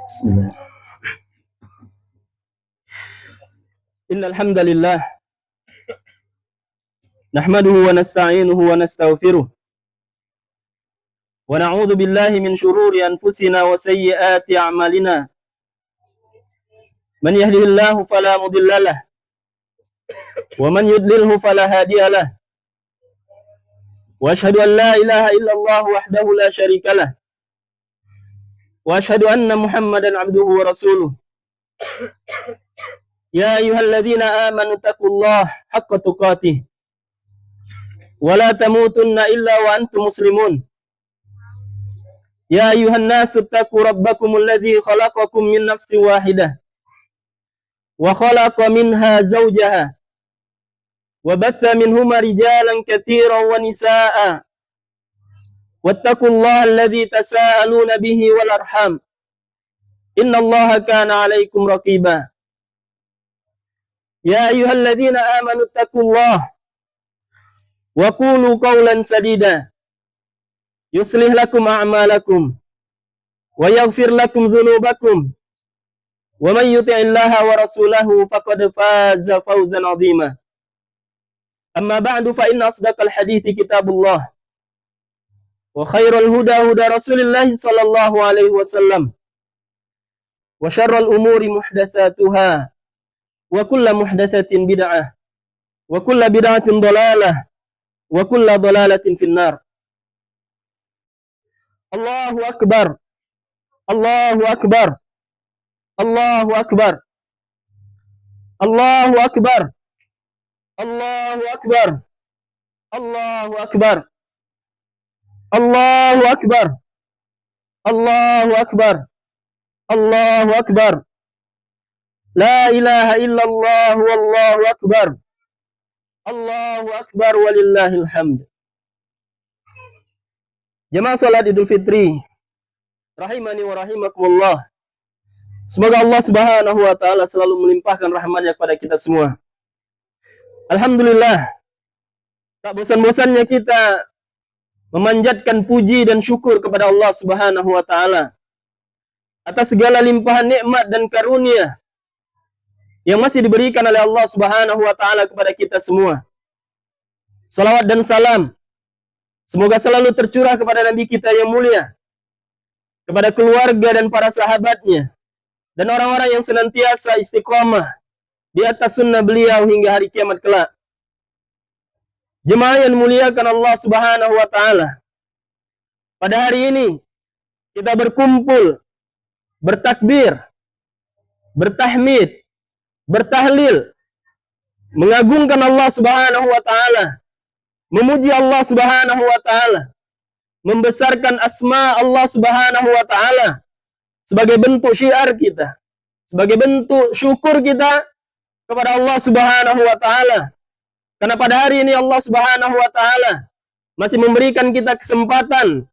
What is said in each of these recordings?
Bismillah. Innal hamdalillah nahmaduhu wa nasta'inuhu wa nastaghfiruh wa na'udzu billahi min shururi anfusina wa sayyiati a'malina. Man yahdihillahu fala mudhillalah wa man yudlilhu fala hadiyalah. Wa asyhadu an la ilaha illallah wahdahu la syarikalah. Wa asyhadu anna Muhammadan 'abduhu wa rasuluh. Ya ayyuhalladzina amanu taqullaha haqqa tuqatih wa la tamutunna illa wa antum muslimun. Ya ayyuhan nasu taqu rabbakumul ladzi khalaqakum min nafsin wahidah wa khalaqa minha zawjaha wa batha minhuma rijalan katsiran wa nisaa'a wattaqullaha alladzi tasaaluna bihi wal arham innallaha kana 'alaikum raqiba. Ya ayyuhalladzina amanu taqullaha wa qulu qawlan sadida yuslih lakum a'malakum wa yaghfir lakum dhunubakum wa man yuti'illaha wa rasulahu faqad faza fawzan 'azima. Amma ba'du fa inna asdaqal hadithi kitabullah wa khairal huda huda Rasulillah sallallahu alaihi wasallam wa syarrul umuri muhdatsatuha wa kullu muhdatsatin bid'ah wa kullu bid'atin dhalalah wa kullu dhalalatin finnar. Allahu akbar, Allahu akbar, Allahu akbar, Allahu akbar, Allahu akbar, Allahu akbar, Allahu akbar, Allahu akbar, Allahu akbar. La ilaha illallah wallahu akbar. Allahu akbar walillahil hamd. Jemaah salat Idul Fitri rahimani wa rahimakumullah. Semoga Allah Subhanahu wa taala selalu melimpahkan rahmat-Nya kepada kita semua. Alhamdulillah, tak bosan-bosannya kita memanjatkan puji dan syukur kepada Allah Subhanahu wa taala atas segala limpahan nikmat dan karunia yang masih diberikan oleh Allah Subhanahu wa taala kepada kita semua. Salawat dan salam semoga selalu tercurah kepada Nabi kita yang mulia, kepada keluarga dan para sahabatnya, dan orang-orang yang senantiasa istiqamah di atas sunnah beliau hingga hari kiamat kelak. Jemaah yang muliakan Allah Subhanahu wa taala, pada hari ini kita berkumpul, bertakbir, bertahmid, bertahlil, mengagungkan Allah Subhanahu wa taala, memuji Allah Subhanahu wa taala, membesarkan asma Allah Subhanahu wa taala sebagai bentuk syiar kita, sebagai bentuk syukur kita kepada Allah Subhanahu wa taala. Karena pada hari ini Allah Subhanahu wa taala masih memberikan kita kesempatan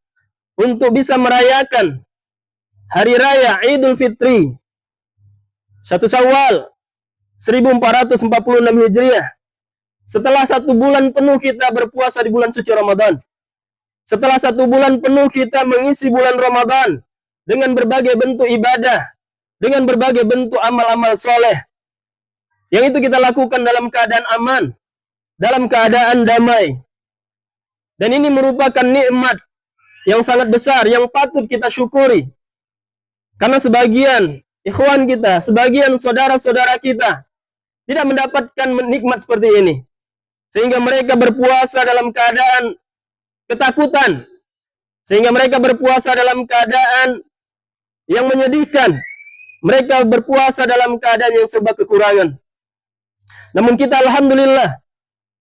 untuk bisa merayakan hari raya Idul Fitri 1 Syawal 1446 Hijriah. Setelah 1 bulan penuh kita berpuasa di bulan suci Ramadan. Setelah 1 bulan penuh kita mengisi bulan Ramadan dengan berbagai bentuk ibadah, dengan berbagai bentuk amal-amal soleh. Yang itu kita lakukan dalam keadaan aman, dalam keadaan damai. Dan ini merupakan nikmat yang sangat besar, yang patut kita syukuri. Karena sebagian ikhwan kita, sebagian saudara-saudara kita tidak mendapatkan nikmat seperti ini. Sehingga mereka berpuasa dalam keadaan ketakutan. Sehingga mereka berpuasa dalam keadaan yang menyedihkan. Mereka berpuasa dalam keadaan yang serba kekurangan. Namun kita alhamdulillah,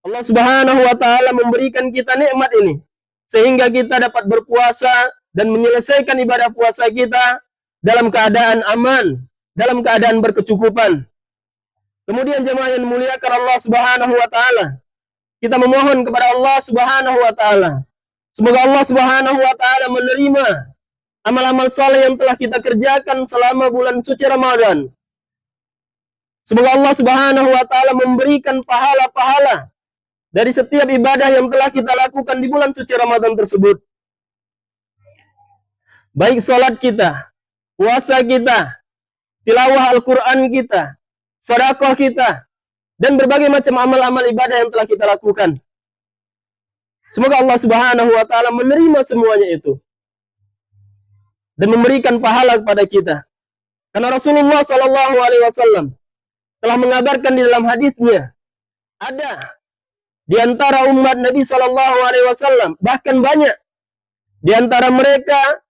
Allah Subhanahu wa taala memberikan kita nikmat ini sehingga kita dapat berpuasa dan menyelesaikan ibadah puasa kita dalam keadaan aman, dalam keadaan berkecukupan. Kemudian jemaah yang memuliakan Allah Subhanahu wa taala, kita memohon kepada Allah Subhanahu wa taala, semoga Allah Subhanahu wa taala menerima amal-amal saleh yang telah kita kerjakan selama bulan suci Ramadan. Semoga Allah Subhanahu wa taala memberikan pahala-pahala dari setiap ibadah yang telah kita lakukan di bulan suci Ramadan tersebut. baik sholat kita, puasa kita, tilawah Al-Quran kita, sedekah kita, dan berbagai macam amal-amal ibadah yang telah kita lakukan. Semoga Allah Subhanahu wa taala menerima semuanya itu dan memberikan pahala kepada kita. Karena Rasulullah sallallahu alaihi wasallam telah mengabarkan di dalam hadisnya, ada di antara umat Nabi sallallahu alaihi wasallam, bahkan banyak di antara mereka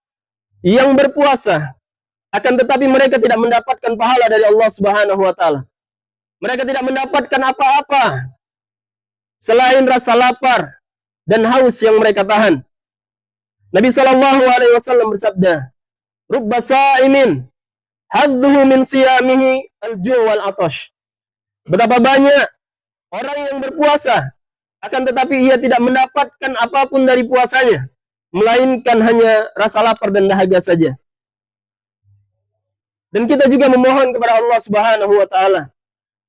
yang berpuasa, akan tetapi mereka tidak mendapatkan pahala dari Allah Subhanahu wa taala. Mereka tidak mendapatkan apa-apa selain rasa lapar dan haus yang mereka tahan. Nabi sallallahu alaihi wasallam bersabda, "Rubba sha'imin hadduhu min siyamihi al-ju' wal 'atash." Betapa banyak orang yang berpuasa, akan tetapi ia tidak mendapatkan apapun dari puasanya, melainkan hanya rasa lapar dan dahaga saja. Dan kita juga memohon kepada Allah Subhanahu wa taala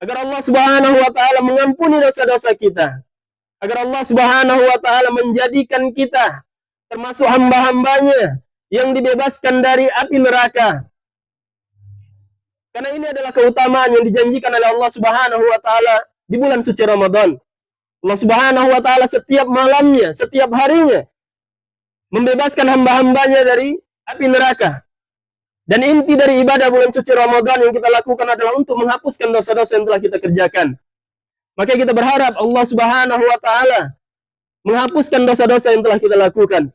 agar Allah Subhanahu wa taala mengampuni dosa-dosa kita, agar Allah Subhanahu wa taala menjadikan kita termasuk hamba-hambanya yang dibebaskan dari api neraka. Karena ini adalah keutamaan yang dijanjikan oleh Allah Subhanahu wa taala di bulan suci Ramadan. Allah Subhanahu wa taala setiap malamnya, setiap harinya membebaskan hamba-hambanya dari api neraka. Dan inti dari ibadah bulan suci Ramadan yang kita lakukan adalah untuk menghapuskan dosa-dosa yang telah kita kerjakan. Maka kita berharap Allah Subhanahu wa taala menghapuskan dosa-dosa yang telah kita lakukan.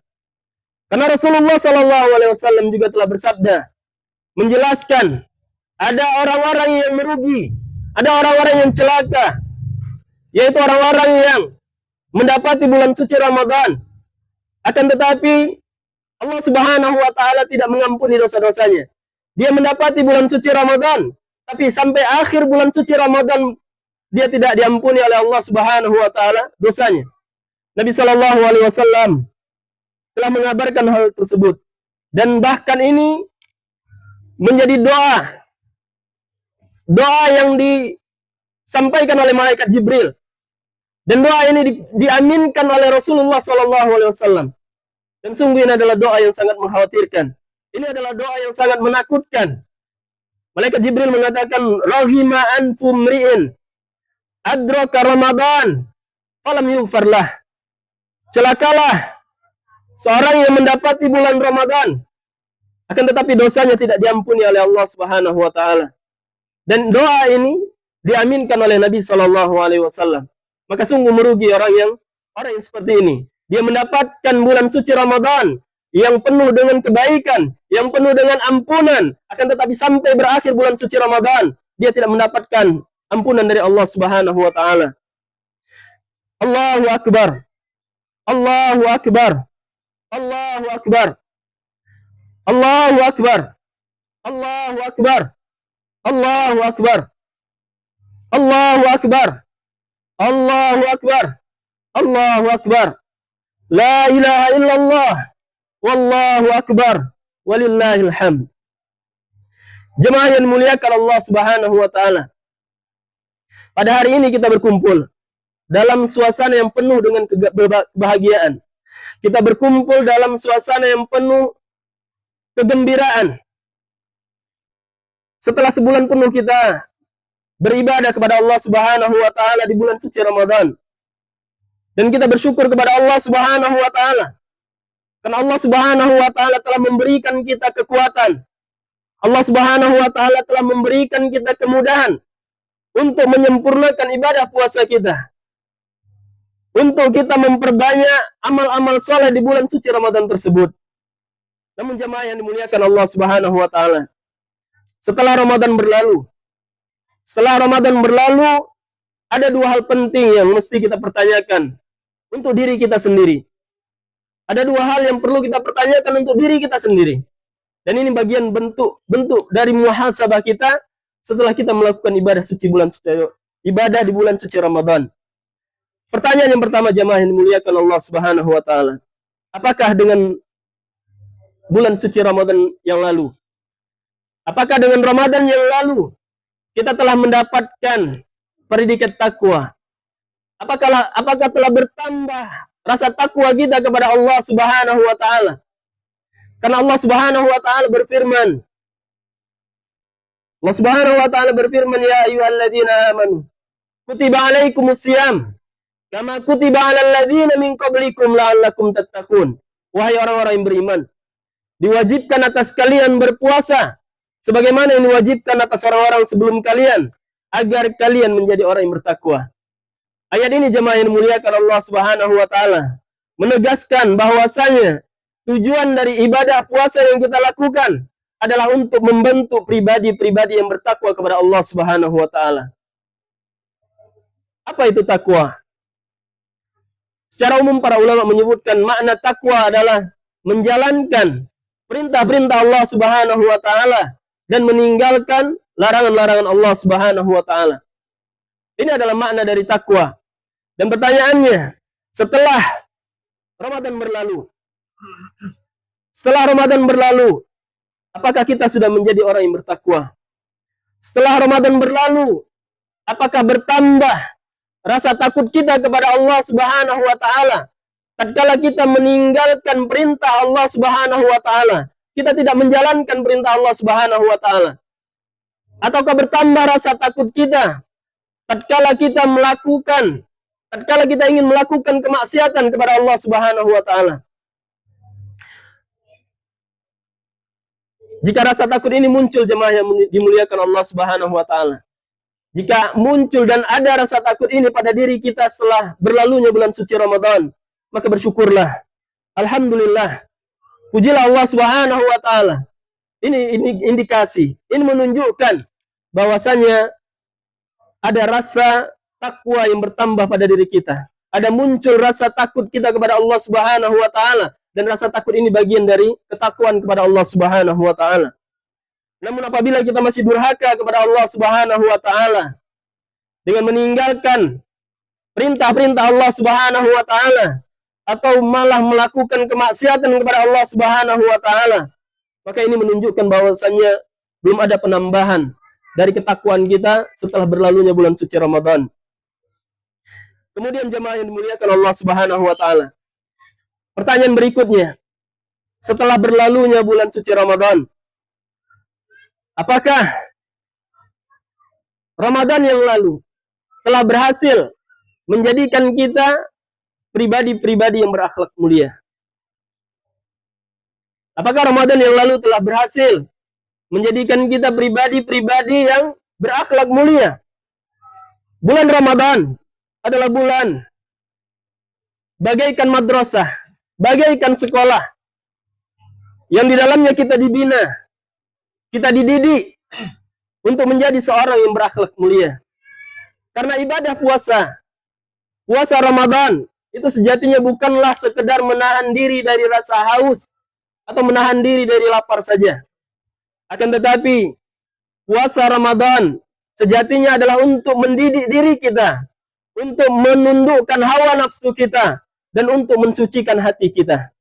Karena Rasulullah sallallahu alaihi wasallam juga telah bersabda menjelaskan ada orang-orang yang merugi, ada orang-orang yang celaka, yaitu orang-orang yang mendapati bulan suci Ramadan, akan tetapi Allah Subhanahu wa taala tidak mengampuni dosa-dosanya. Dia mendapati bulan suci Ramadan, tapi sampai akhir bulan suci Ramadan dia tidak diampuni oleh Allah Subhanahu wa taala dosanya. Nabi sallallahu alaihi wasallam telah mengabarkan hal tersebut, dan bahkan ini menjadi doa yang disampaikan oleh malaikat Jibril, dan doa ini diaminkan oleh Rasulullah sallallahu alaihi wasallam. Dan sungguh ini adalah doa yang sangat mengkhawatirkan. Ini adalah doa yang sangat menakutkan. Malaikat Jibril mengatakan, "Rahima anfu mri'in adraka Ramadan falam yughfarlah." Celakalah seorang yang mendapati bulan Ramadan, akan tetapi dosanya tidak diampuni oleh Allah Subhanahu wa taala. Dan doa ini diaminkan oleh Nabi sallallahu alaihi wasallam. Maka sungguh merugi orang yang seperti ini. Dia mendapatkan bulan suci Ramadan yang penuh dengan kebaikan, yang penuh dengan ampunan, akan tetapi sampai berakhir bulan suci Ramadan, dia tidak mendapatkan ampunan dari Allah Subhanahu wa taala. Allahu akbar. Allahu akbar. Allahu akbar. Allahu akbar. Allahu akbar. Allahu akbar. Allahu akbar. Allahu akbar. Allahu akbar. La ilaha illallah. Wallahu akbar. Walillahil hamd. Jemaah yang dimuliakan Allah Subhanahu wa taala. Pada hari ini kita berkumpul dalam suasana yang penuh dengan kebahagiaan. Kita berkumpul dalam suasana yang penuh kegembiraan. Setelah sebulan penuh kita beribadah kepada Allah Subhanahu wa taala di bulan suci Ramadan. Dan kita bersyukur kepada Allah Subhanahu wa taala. Karena Allah Subhanahu wa taala telah memberikan kita kekuatan. Allah Subhanahu wa taala telah memberikan kita kemudahan untuk menyempurnakan ibadah puasa kita. Untuk kita memperbanyak amal-amal soleh di bulan suci Ramadan tersebut. Namun jemaah yang dimuliakan Allah Subhanahu wa taala, setelah Ramadan berlalu, ada dua hal penting yang mesti kita pertanyakan untuk diri kita sendiri. Ada dua hal yang perlu kita pertanyakan untuk diri kita sendiri. Dan ini bagian bentuk dari muhasabah kita setelah kita melakukan ibadah di bulan suci Ramadan. Pertanyaan yang pertama jemaah yang dimuliakan Allah Subhanahu wa taala. Apakah dengan bulan suci Ramadan yang lalu? Apakah dengan Ramadan yang lalu kita telah mendapatkan predikat takwa? Apakah telah bertambah rasa takwa kita kepada Allah Subhanahu wa taala? Karena Allah Subhanahu wa taala berfirman, Allah Subhanahu wa taala berfirman, ya ayyuhalladzina amanu kutiba alaikumusiyam kama kutiba alal ladzina min qablikum la'allakum tattaqun. Wahai orang-orang yang beriman, diwajibkan atas kalian berpuasa sebagaimana yang diwajibkan atas orang-orang sebelum kalian agar kalian menjadi orang yang bertakwa. Ayat ini jemaah yang dimuliakan Allah Subhanahu wa taala menegaskan bahwasanya tujuan dari ibadah puasa yang kita lakukan adalah untuk membentuk pribadi-pribadi yang bertakwa kepada Allah Subhanahu wa taala. Apa itu takwa? Secara umum para ulama menyebutkan makna takwa adalah menjalankan perintah-perintah Allah Subhanahu wa taala dan meninggalkan larangan-larangan Allah Subhanahu wa taala. Ini adalah makna dari takwa. Dan pertanyaannya, setelah Ramadan berlalu, apakah kita sudah menjadi orang yang bertakwa? Setelah Ramadan berlalu, apakah bertambah rasa takut kita kepada Allah Subhanahu wa taala? Tatkala kita meninggalkan perintah Allah Subhanahu wa taala, kita tidak menjalankan perintah Allah Subhanahu wa taala. Ataukah bertambah rasa takut kita tatkala kita ingin melakukan kemaksiatan kepada Allah Subhanahu wa taala? Jika rasa takut ini muncul, jemaah yang dimuliakan Allah Subhanahu wa taala, jika muncul dan ada rasa takut ini pada diri kita setelah berlalunya bulan suci Ramadan, maka bersyukurlah. Alhamdulillah. Pujilah Allah Subhanahu wa taala. Ini indikasi, ini menunjukkan bahwasanya ada rasa takwa yang bertambah pada diri kita. Ada muncul rasa takut kita kepada Allah Subhanahu wa taala. Dan rasa takut ini bagian dari ketakwaan kepada Allah Subhanahu wa taala. Namun apabila kita masih durhaka kepada Allah Subhanahu wa taala dengan meninggalkan perintah-perintah Allah Subhanahu wa taala atau malah melakukan kemaksiatan kepada Allah Subhanahu wa taala, maka ini menunjukkan bahwasannya belum ada penambahan dari ketakwaan kita setelah berlalunya bulan suci Ramadan. Kemudian jemaah yang dimuliakan Allah Subhanahu wa taala, pertanyaan berikutnya, setelah berlalunya bulan suci Ramadan, apakah Ramadan yang lalu telah berhasil menjadikan kita pribadi-pribadi yang berakhlak mulia? Apakah Ramadan yang lalu telah berhasil menjadikan kita pribadi-pribadi yang berakhlak mulia? Bulan Ramadan adalah bulan bagaikan madrasah, bagaikan sekolah yang di dalamnya kita dibina, kita dididik untuk menjadi seorang yang berakhlak mulia. Karena ibadah puasa Ramadan itu sejatinya bukanlah sekedar menahan diri dari rasa haus atau menahan diri dari lapar saja. Akan tetapi puasa Ramadan sejatinya adalah untuk mendidik diri kita, untuk menundukkan hawa nafsu kita, dan untuk mensucikan hati kita.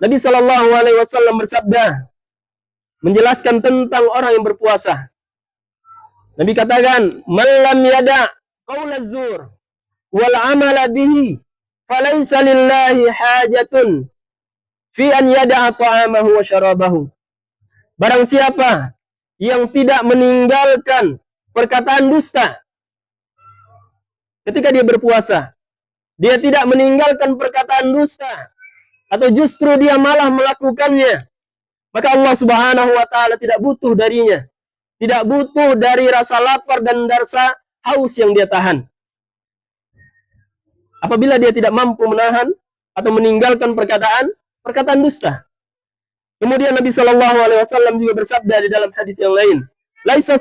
Nabi Shallallahu Alaihi Wasallam bersabda menjelaskan tentang orang yang berpuasa. Nabi katakan, "Man lam yada qaula zur wal amala bihi, falaysa lillahi hajatun fi an yada'a ta'amahu wa syarabahu." Barang siapa yang tidak meninggalkan perkataan dusta ketika dia berpuasa, dia tidak meninggalkan perkataan dusta, atau justru dia malah melakukannya, maka Allah Subhanahu wa taala tidak butuh darinya. Tidak butuh dari rasa lapar dan rasa haus yang dia tahan. Apabila dia tidak mampu menahan atau meninggalkan perkataan dusta. Kemudian Nabi Shallallahu Alaihi Wasallam juga bersabda di dalam hadis yang lain, "Laisa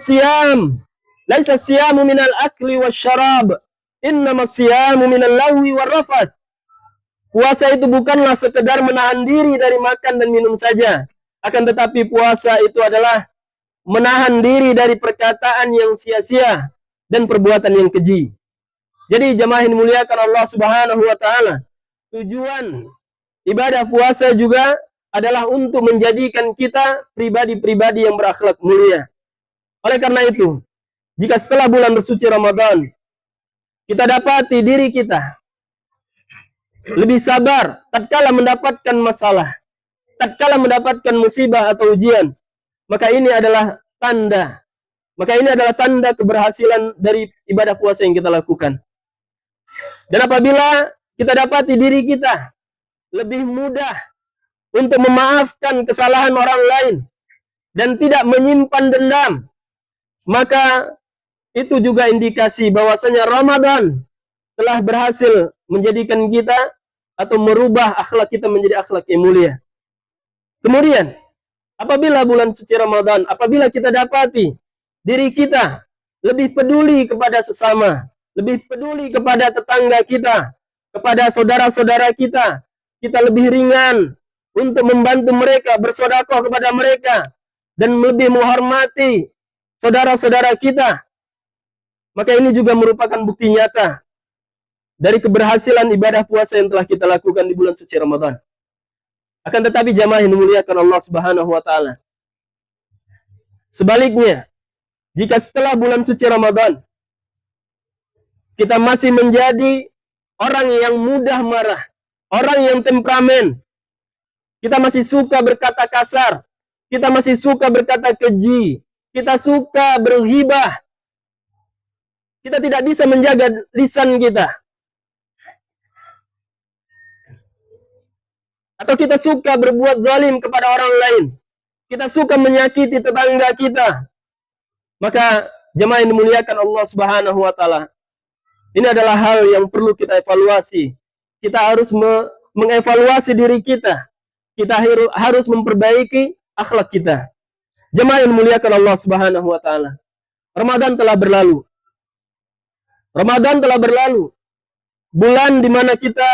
siyamu minal akli wasyarab, innama siyamu minal lahwi warrafath." Puasa itu bukanlah sekedar menahan diri dari makan dan minum saja, akan tetapi puasa itu adalah menahan diri dari perkataan yang sia-sia dan perbuatan yang keji. Jadi jemaah yang dimuliakan Allah Subhanahu wa taala, tujuan ibadah puasa juga adalah untuk menjadikan kita pribadi-pribadi yang berakhlak mulia. Oleh karena itu, jika setelah bulan bersuci Ramadan kita dapati diri kita lebih sabar tatkala mendapatkan masalah, tatkala mendapatkan musibah atau ujian, maka ini adalah tanda. Maka ini adalah tanda keberhasilan dari ibadah puasa yang kita lakukan. Dan apabila kita dapati diri kita lebih mudah untuk memaafkan kesalahan orang lain dan tidak menyimpan dendam, maka itu juga indikasi bahwasanya Ramadan telah berhasil menjadikan kita atau merubah akhlak kita menjadi akhlak yang mulia. Kemudian, apabila bulan suci Ramadan, apabila kita dapati diri kita lebih peduli kepada sesama, lebih peduli kepada tetangga kita, kepada saudara-saudara kita, kita lebih ringan untuk membantu mereka, bersedekah kepada mereka, dan lebih menghormati saudara-saudara kita, maka ini juga merupakan bukti nyata dari keberhasilan ibadah puasa yang telah kita lakukan di bulan suci Ramadan. Akan tetapi jamaah yang dimuliakan Allah Subhanahu wa taala, sebaliknya, jika setelah bulan suci Ramadan kita masih menjadi orang yang mudah marah, orang yang temperamen, kita masih suka berkata kasar, kita masih suka berkata keji, kita suka berghibah, kita tidak bisa menjaga lisan kita, atau kita suka berbuat zalim kepada orang lain, kita suka menyakiti tetangga kita, maka jemaah yang dimuliakan Allah Subhanahu wa taala, ini adalah hal yang perlu kita evaluasi. Kita harus mengevaluasi diri kita. Kita harus memperbaiki akhlak kita. Jemaah yang dimuliakan Allah Subhanahu wa taala, Ramadan telah berlalu. Ramadan telah berlalu. Bulan di mana kita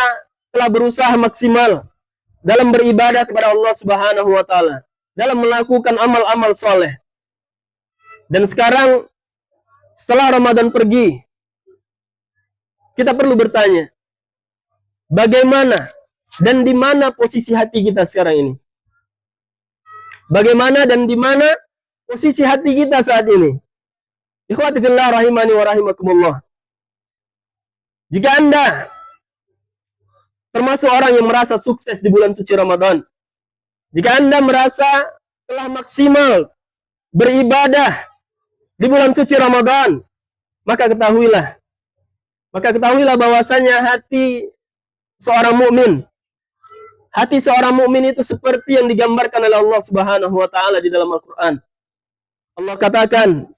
telah berusaha maksimal dalam beribadah kepada Allah Subhanahu wa taala, dalam melakukan amal-amal soleh. Dan sekarang setelah Ramadan pergi, kita perlu bertanya, bagaimana dan di mana posisi hati kita sekarang ini? Bagaimana dan di mana posisi hati kita saat ini? Ikhwati fillah rahimani wa rahimakumullah. Jika Anda termasuk orang yang merasa sukses di bulan suci Ramadan, jika Anda merasa telah maksimal beribadah di bulan suci Ramadan, maka ketahuilah bahwasanya hati seorang mukmin itu seperti yang digambarkan oleh Allah Subhanahu wa taala di dalam Al-Qur'an. Allah katakan,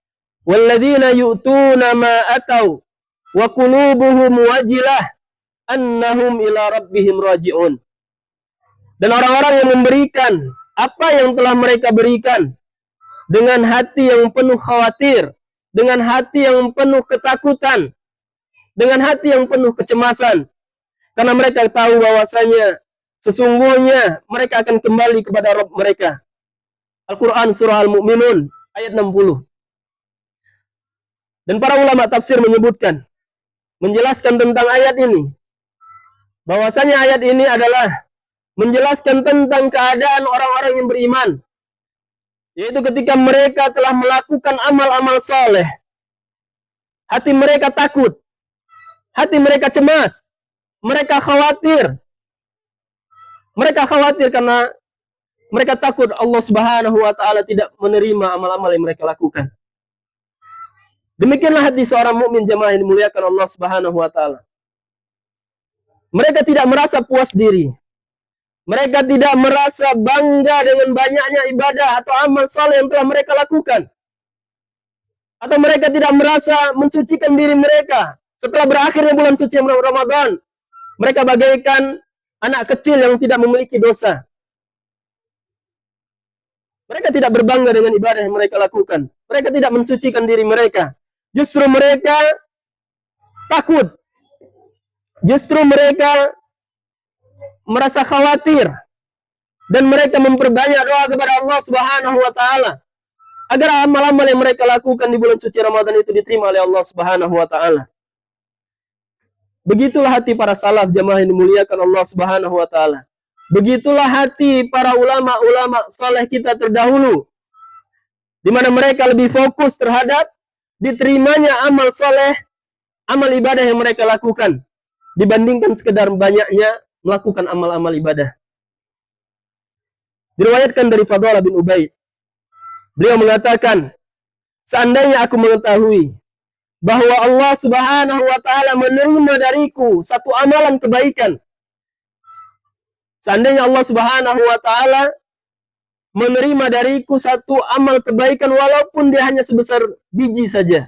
"Walladzina yu'tuna ma atau wa qulubuhum wajilah annahum ila rabbihim raji'un." Dan orang-orang yang memberikan apa yang telah mereka berikan dengan hati yang penuh khawatir, dengan hati yang penuh ketakutan, dengan hati yang penuh kecemasan, karena mereka tahu bahwasanya sesungguhnya mereka akan kembali kepada Rabb mereka. Al-Quran surah Al-Mu'minun ayat 60. Dan para ulama tafsir menyebutkan, menjelaskan tentang ayat ini, bahwasanya ayat ini adalah menjelaskan tentang keadaan orang-orang yang beriman, yaitu ketika mereka telah melakukan amal-amal saleh, hati mereka takut, hati mereka cemas, mereka khawatir. Mereka khawatir karena mereka takut Allah Subhanahu wa taala tidak menerima amal-amal yang mereka lakukan. Demikianlah hati seorang mukmin jemaah yang dimuliakan Allah Subhanahu wa taala. Mereka tidak merasa puas diri. Mereka tidak merasa bangga dengan banyaknya ibadah atau amal saleh yang telah mereka lakukan. Atau mereka tidak merasa mensucikan diri mereka setelah berakhirnya bulan suci Ramadan. Mereka bagaikan anak kecil yang tidak memiliki dosa. Mereka tidak berbangga dengan ibadah yang mereka lakukan. Mereka tidak mensucikan diri mereka. Justru mereka takut. Justru mereka merasa khawatir. Dan mereka memperbanyak doa kepada Allah Subhanahu wa taala agar amal-amal yang mereka lakukan di bulan suci Ramadan itu diterima oleh Allah Subhanahu wa taala. Begitulah hati para salaf jamaah yang dimuliakan Allah Subhanahu wa taala. Begitulah hati para ulama-ulama saleh kita terdahulu, di mana mereka lebih fokus terhadap diterimanya amal saleh, amal ibadah yang mereka lakukan, dibandingkan sekedar banyaknya melakukan amal-amal ibadah. Diriwayatkan dari Fadhalah bin Ubaid. Beliau mengatakan, seandainya aku mengetahui bahwa Allah Subhanahu wa taala menerima dariku satu amalan kebaikan. Seandainya Allah Subhanahu wa taala menerima dariku satu amal kebaikan walaupun dia hanya sebesar biji saja,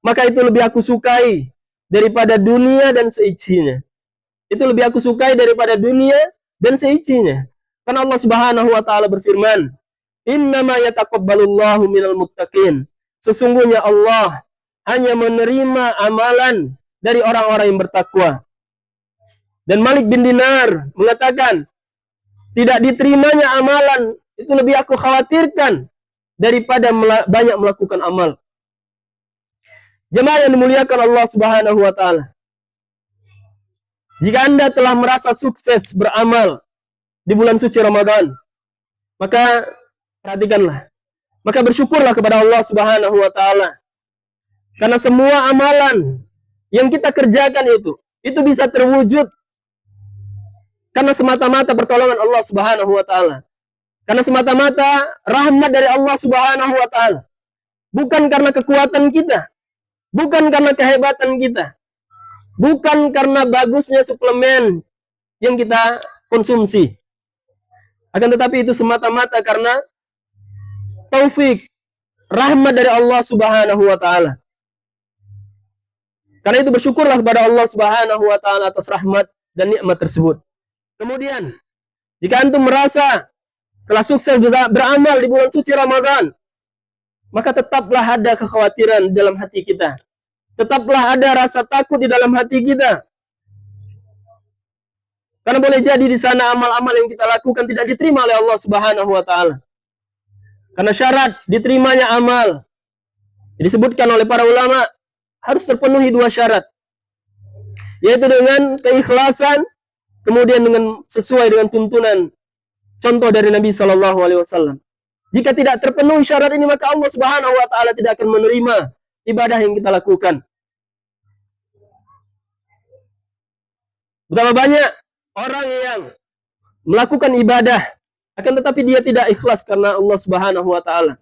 maka itu lebih aku sukai daripada dunia dan seisinya. Itu lebih aku sukai daripada dunia dan seisinya. Karena Allah Subhanahu wa taala berfirman, "Innama yataqabbalullahu minal muttaqin." Sesungguhnya Allah hanya menerima amalan dari orang-orang yang bertakwa. Dan Malik bin Dinar mengatakan, tidak diterimanya amalan itu lebih aku khawatirkan daripada banyak melakukan amal. Jemaah yang dimuliakan Allah Subhanahu wa taala. Jika Anda telah merasa sukses beramal di bulan suci Ramadan, maka perhatikanlah. Maka bersyukurlah kepada Allah Subhanahu wa taala. Karena semua amalan yang kita kerjakan itu bisa terwujud karena semata-mata pertolongan Allah Subhanahu wa taala. Karena semata-mata rahmat dari Allah Subhanahu wa taala. Bukan karena kekuatan kita, bukan karena kehebatan kita, bukan karena bagusnya suplemen yang kita konsumsi. Akan tetapi itu semata-mata karena taufik, rahmat dari Allah Subhanahu wa taala. Karena itu bersyukurlah kepada Allah Subhanahu wa taala atas rahmat dan nikmat tersebut. Kemudian, jika antum merasa telah sukses beramal di bulan suci Ramadan, maka tetaplah ada kekhawatiran dalam hati kita. Tetaplah ada rasa takut di dalam hati kita. Karena boleh jadi di sana amal-amal yang kita lakukan tidak diterima oleh Allah Subhanahu wa taala. Karena syarat diterimanya amal disebutkan oleh para ulama harus terpenuhi dua syarat. Yaitu dengan keikhlasan, kemudian dengan sesuai dengan tuntunan contoh dari Nabi Shallallahu alaihi wasallam. Jika tidak terpenuhi syarat ini, maka Allah Subhanahu wa taala tidak akan menerima ibadah yang kita lakukan. Betapa banyak orang yang melakukan ibadah akan tetapi dia tidak ikhlas karena Allah Subhanahu wa taala.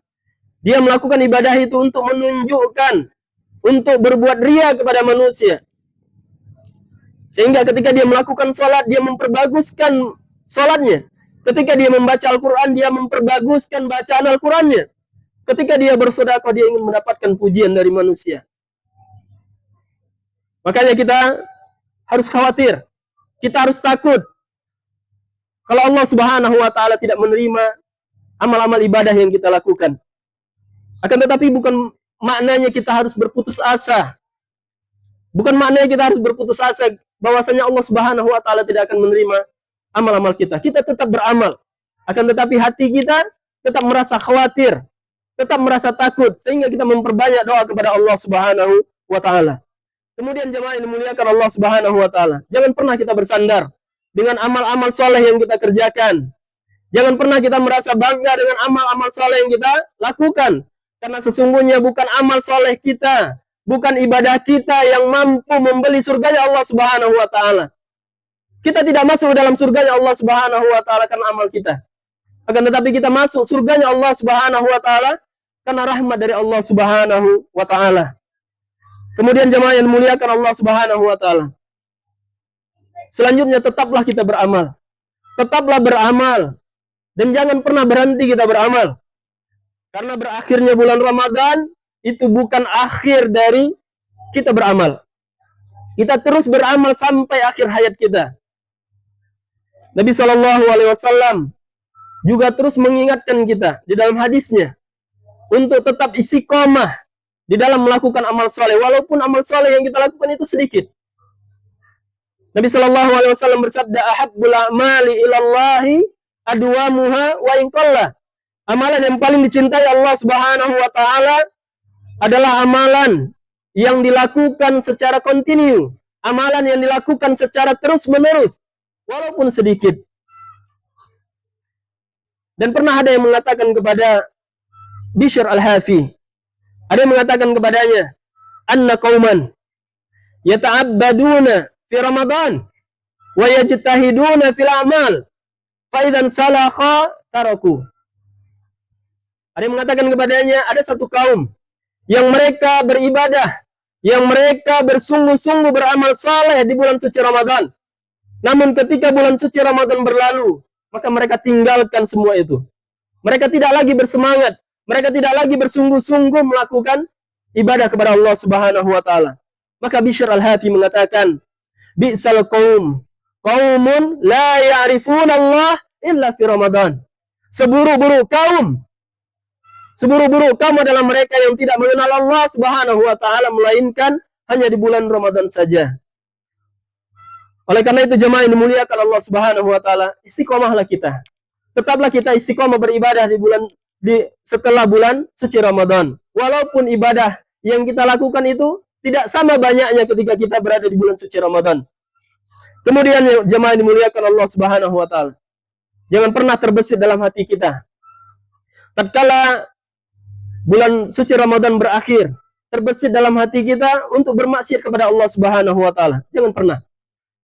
Dia melakukan ibadah itu untuk menunjukkan, untuk berbuat ria kepada manusia. Sehingga ketika dia melakukan salat, dia memperbaguskan salatnya. Ketika dia membaca Al-Quran, dia memperbaguskan bacaan Al-Qurannya. Ketika dia bersedekah, dia ingin mendapatkan pujian dari manusia. Makanya kita harus khawatir. Kita harus takut. Kalau Allah Subhanahu wa taala tidak menerima amal-amal ibadah yang kita lakukan. Akan tetapi bukan maknanya kita harus berputus asa. Bukan maknanya kita harus berputus asa bahwasanya Allah Subhanahu wa taala tidak akan menerima amal-amal kita. Kita tetap beramal. Akan tetapi hati kita tetap merasa khawatir, tetap merasa takut sehingga kita memperbanyak doa kepada Allah Subhanahu wa taala. Kemudian jemaah yang dimuliakan Allah Subhanahu wa taala, jangan pernah kita bersandar dengan amal-amal soleh yang kita kerjakan. Jangan pernah kita merasa bangga dengan amal-amal soleh yang kita lakukan. Karena sesungguhnya bukan amal soleh kita, bukan ibadah kita yang mampu membeli surganya Allah Subhanahu wa taala. Kita tidak masuk dalam surganya Allah Subhanahu wa taala karena amal kita. Akan tetapi kita masuk surganya Allah Subhanahu wa taala karena rahmat dari Allah Subhanahu wa taala. Kemudian jemaah yang dimuliakan Allah Subhanahu wa taala. Selanjutnya tetaplah kita beramal. Tetaplah beramal dan jangan pernah berhenti kita beramal. Karena berakhirnya bulan Ramadan itu bukan akhir dari kita beramal. Kita terus beramal sampai akhir hayat kita. Nabi Shallallahu alaihi wasallam juga terus mengingatkan kita di dalam hadisnya untuk tetap istiqomah di dalam melakukan amal soleh, walaupun amal soleh yang kita lakukan itu sedikit. Nabi Shallallahu alaihi wasallam bersabda, "Ahabbul a'mali ilallahi adwamuha wa in qalla." Amalan yang paling dicintai Allah Subhanahu wa taala adalah amalan yang dilakukan secara kontinu, amalan yang dilakukan secara terus-menerus, walaupun sedikit. Dan pernah ada yang mengatakan kepada Bishr al-Hafi, ada yang mengatakan kepadanya, "Anna qauman yata'abbaduna fi Ramadan wa yajtahiduna fil a'mal, fa idzan salakha taraku. Ada yang mengatakan kepadanya, ada satu kaum yang mereka beribadah, yang mereka bersungguh-sungguh beramal saleh di bulan suci Ramadan. Namun ketika bulan suci Ramadan berlalu, maka mereka tinggalkan semua itu. Mereka tidak lagi bersemangat, mereka tidak lagi bersungguh-sungguh melakukan ibadah kepada Allah Subhanahu wa taala. Maka Bishr al-Hafi mengatakan, bi'sal qaum, qaumun la ya'rifuna Allah illa fi Ramadan. Seburuk-buruk kaum adalah mereka yang tidak mengenal Allah Subhanahu wa taala melainkan hanya di bulan Ramadan saja. Oleh karena itu jemaah yang dimuliakan Allah Subhanahu wa taala, istiqomahlah kita. Tetaplah kita istiqomah beribadah setelah bulan suci Ramadan. Walaupun ibadah yang kita lakukan itu tidak sama banyaknya ketika kita berada di bulan suci Ramadan. Kemudian jemaah yang dimuliakan Allah Subhanahu wa taala, jangan pernah terbesit dalam hati kita tatkala bulan suci Ramadan berakhir, terbesit dalam hati kita untuk bermaksiat kepada Allah Subhanahu wa taala. Jangan pernah.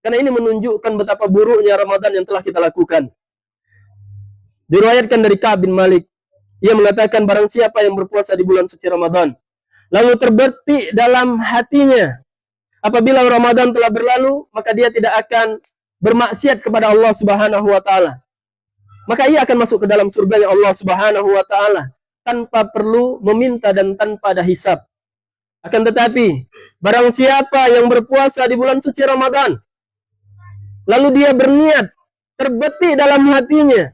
Karena ini menunjukkan betapa buruknya Ramadan yang telah kita lakukan. Diriwayatkan dari Ka'ab bin Malik, ia mengatakan barang siapa yang berpuasa di bulan suci Ramadan, lalu terbetik dalam hatinya, apabila Ramadan telah berlalu, maka dia tidak akan bermaksiat kepada Allah Subhanahu wa taala. Maka ia akan masuk ke dalam surganya Allah Subhanahu wa taala tanpa perlu meminta dan tanpa ada hisab. Akan tetapi, barang siapa yang berpuasa di bulan suci Ramadan, lalu dia berniat, terbetik dalam hatinya,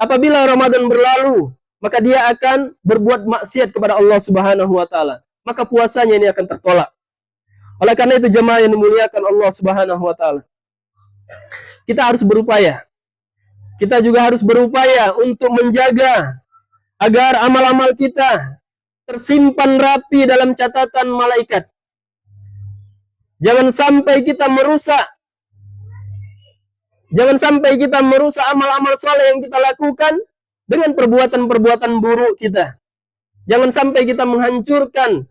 apabila Ramadan berlalu, maka dia akan berbuat maksiat kepada Allah Subhanahu wa taala. Maka puasanya ini akan tertolak. Oleh karena itu jemaah yang dimuliakan Allah Subhanahu wa taala, kita harus berupaya. Kita juga harus berupaya untuk menjaga agar amal-amal kita tersimpan rapi dalam catatan malaikat. Jangan sampai kita merusak amal-amal soleh yang kita lakukan dengan perbuatan-perbuatan buruk kita. Jangan sampai kita menghancurkan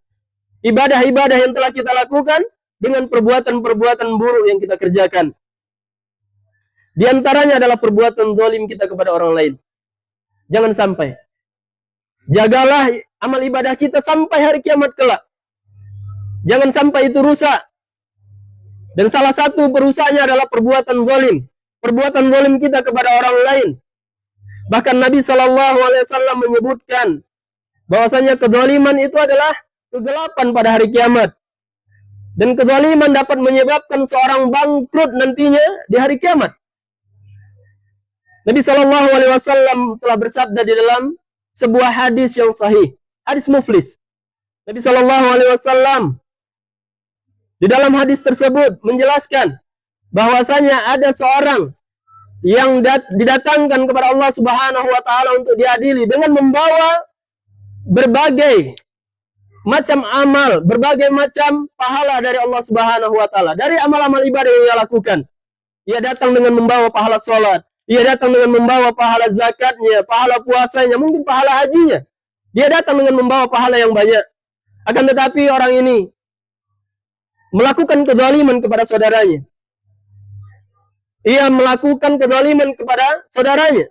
ibadah-ibadah yang telah kita lakukan dengan perbuatan-perbuatan buruk yang kita kerjakan. Di antaranya adalah perbuatan zalim kita kepada orang lain. Jangan sampai. Jagalah amal ibadah kita sampai hari kiamat kelak. Jangan sampai itu rusak. Dan salah satu perusaknya adalah perbuatan zalim. Perbuatan zalim kita kepada orang lain. Bahkan Nabi SAW menyebutkan bahwasanya kezaliman itu adalah kegelapan pada hari kiamat. Dan kezaliman dapat menyebabkan seorang bangkrut nantinya di hari kiamat. Nabi SAW telah bersabda di dalam sebuah hadis yang sahih, hadis muflis. Nabi SAW di dalam hadis tersebut menjelaskan bahwasanya ada seorang yang didatangkan kepada Allah Subhanahu wa taala untuk diadili dengan membawa berbagai macam amal, berbagai macam pahala dari Allah Subhanahu wa taala, dari amal-amal ibadah yang ia lakukan. Ia datang dengan membawa pahala salat, ia datang dengan membawa pahala zakatnya, pahala puasanya, mungkin pahala hajinya. Dia datang dengan membawa pahala yang banyak. Akan tetapi orang ini melakukan kezaliman kepada saudaranya. Ia melakukan kezaliman kepada saudaranya.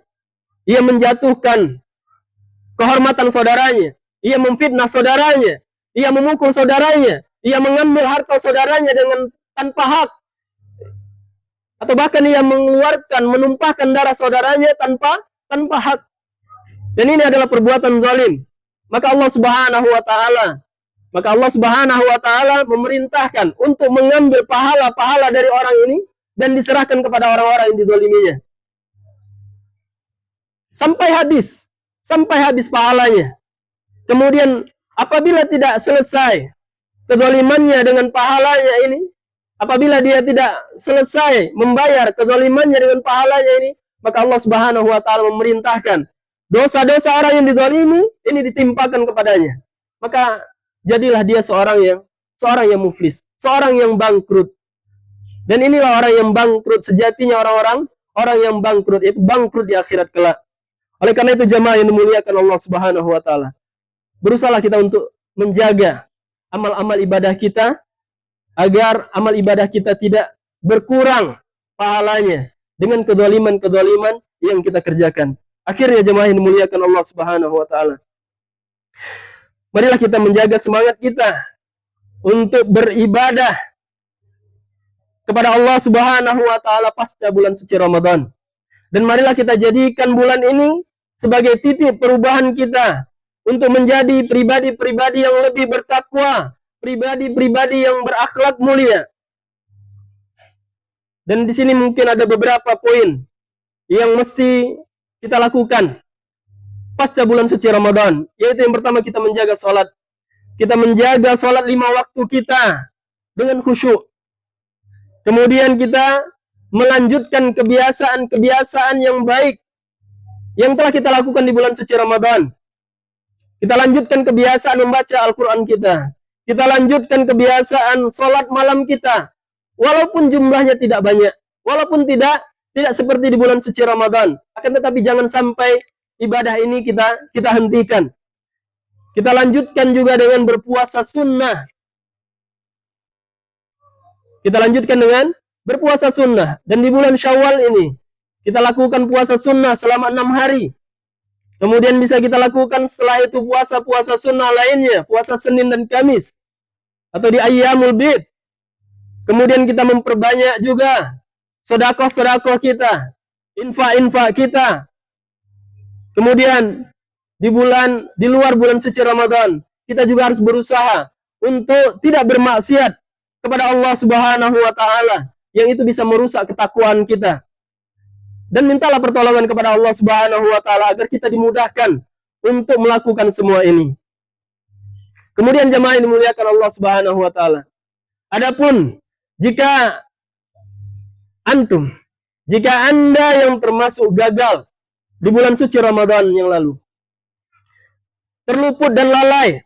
Ia menjatuhkan kehormatan saudaranya. Ia memfitnah saudaranya. Ia memukul saudaranya. Ia mengambil harta saudaranya dengan tanpa hak. Atau bahkan ia menumpahkan darah saudaranya tanpa hak. Dan ini adalah perbuatan zalim. Maka Allah Subhanahu wa taala memerintahkan untuk mengambil pahala-pahala dari orang ini dan diserahkan kepada orang-orang yang dizaliminya. Sampai habis pahalanya. Kemudian apabila tidak selesai kezalimannya dengan pahalanya ini, apabila dia tidak selesai membayar kezalimannya dengan pahalanya ini, maka Allah Subhanahu wa taala memerintahkan dosa-dosa orang yang dizalimi ini ditimpakan kepadanya. Maka jadilah dia seorang yang muflis, seorang yang bangkrut. Dan inilah orang yang bangkrut sejatinya, orang yang bangkrut itu bangkrut di akhirat kelak. Oleh karena itu jemaah yang dimuliakan Allah Subhanahu wa taala, berusahalah kita untuk menjaga amal-amal ibadah kita agar amal ibadah kita tidak berkurang pahalanya dengan kezaliman-kezaliman yang kita kerjakan. Akhirnya jemaah yang dimuliakan Allah Subhanahu wa taala, marilah kita menjaga semangat kita untuk beribadah kepada Allah Subhanahu wa taala pasca bulan suci Ramadan. Dan marilah kita jadikan bulan ini sebagai titik perubahan kita untuk menjadi pribadi-pribadi yang lebih bertakwa, pribadi-pribadi yang berakhlak mulia. Dan di sini mungkin ada beberapa poin yang mesti kita lakukan pasca bulan suci Ramadan. Yaitu yang pertama, kita menjaga sholat. Kita menjaga sholat 5 waktu kita dengan khusyuk. Kemudian kita melanjutkan kebiasaan-kebiasaan yang baik yang telah kita lakukan di bulan suci Ramadan. Kita lanjutkan kebiasaan membaca Al-Quran kita. Kita lanjutkan kebiasaan sholat malam kita. Walaupun jumlahnya tidak banyak. Walaupun tidak seperti di bulan suci Ramadan. Akan tetapi jangan sampai ibadah ini kita hentikan. Kita lanjutkan juga dengan berpuasa sunnah. Kita lanjutkan dengan berpuasa sunnah. Dan di bulan Syawal ini, kita lakukan puasa sunnah selama 6 hari. Kemudian bisa kita lakukan setelah itu puasa-puasa sunnah lainnya. Puasa Senin dan Kamis. Atau di Ayyamul Bid. Kemudian kita memperbanyak juga sedekah-sedekah kita. Infak-infak kita. Kemudian di luar bulan suci Ramadan, kita juga harus berusaha untuk tidak bermaksiat kepada Allah Subhanahu wa taala, yang itu bisa merusak ketakwaan kita. Dan mintalah pertolongan kepada Allah Subhanahu wa taala agar kita dimudahkan untuk melakukan semua ini. Kemudian jemaah yang dimuliakan Allah Subhanahu wa taala, adapun jika Anda yang termasuk gagal di bulan suci Ramadan yang lalu, terluput dan lalai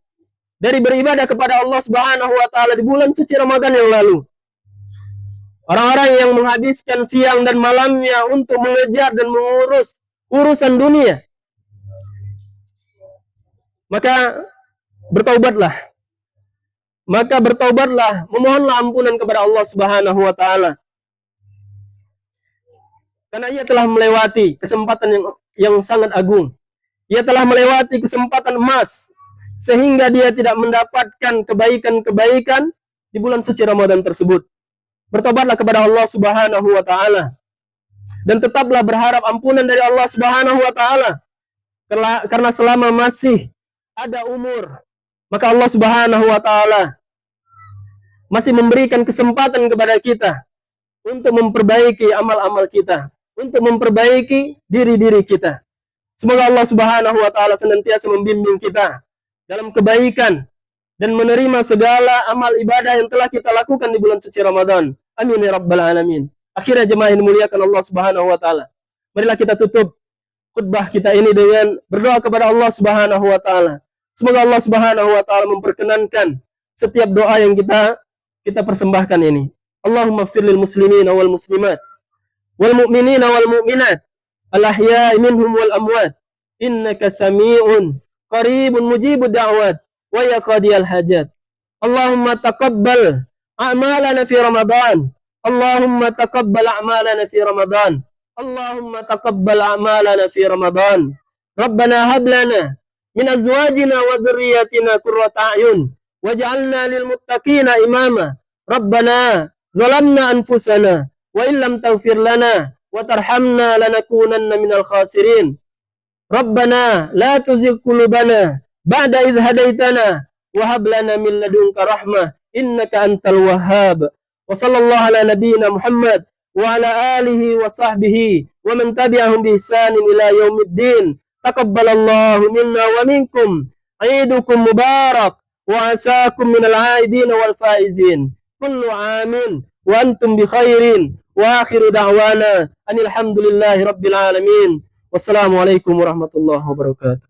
dari beribadah kepada Allah Subhanahu wa taala di bulan suci Ramadan yang lalu, orang-orang yang menghabiskan siang dan malamnya untuk mengejar dan mengurus urusan dunia, maka bertaubatlah. Memohonlah ampunan kepada Allah Subhanahu wa taala. Karena ia telah melewati kesempatan yang sangat agung. Ia telah melewati kesempatan emas sehingga dia tidak mendapatkan kebaikan-kebaikan di bulan suci Ramadan tersebut. Bertobatlah kepada Allah Subhanahu wa taala dan tetaplah berharap ampunan dari Allah Subhanahu wa taala. Karena selama masih ada umur, maka Allah Subhanahu wa taala masih memberikan kesempatan kepada kita untuk memperbaiki amal-amal kita, untuk memperbaiki diri-diri kita. Semoga Allah Subhanahu wa taala senantiasa membimbing kita dalam kebaikan dan menerima segala amal ibadah yang telah kita lakukan di bulan suci Ramadan. Amin ya rabbal alamin. Akhirnya jemaah yang dimuliakan Allah Subhanahu wa taala, marilah kita tutup khutbah kita ini dengan berdoa kepada Allah Subhanahu wa taala. Semoga Allah Subhanahu wa taala memperkenankan setiap doa yang kita persembahkan ini. Allahumma ighfir lil muslimin wal muslimat wal mu'minina wal mu'minat al ahya'i minhum wal amwat innaka sami'un qaribun mujibud da'wat wa ya qadiyal hajat. Allahumma taqabbal a'malana fi Ramadan. Allahumma taqabbal a'malana fi Ramadan. Allahumma taqabbal a'malana fi Ramadan. Rabbana hab lana min azwajina wa dhurriyyatina qurrata a'yun waj'alna lil muttaqina imama. Rabbana zalamna anfusana wa illam taghfir lana wa tarhamna lanakunanna minal khasirin. Rabbana la tuzigh qulubana ba'da idh hadaitana wa hab lana min ladunka rahmah innaka antal wahhab. Wa sallallahu ala nabiyyina Muhammad wa ala alihi wa sahbihi wa man tabi'ahum bi ihsanin ila yaumiddin. Taqabbalallahu minna wa minkum. Aidukum mubarak wa asakum minal aidin wal faizin. Kullu amin wa antum bi khairin. Wa akhiru da'wana anil hamdulillahi rabbil alamin. Wassalamualaikum warahmatullahi wabarakatuh.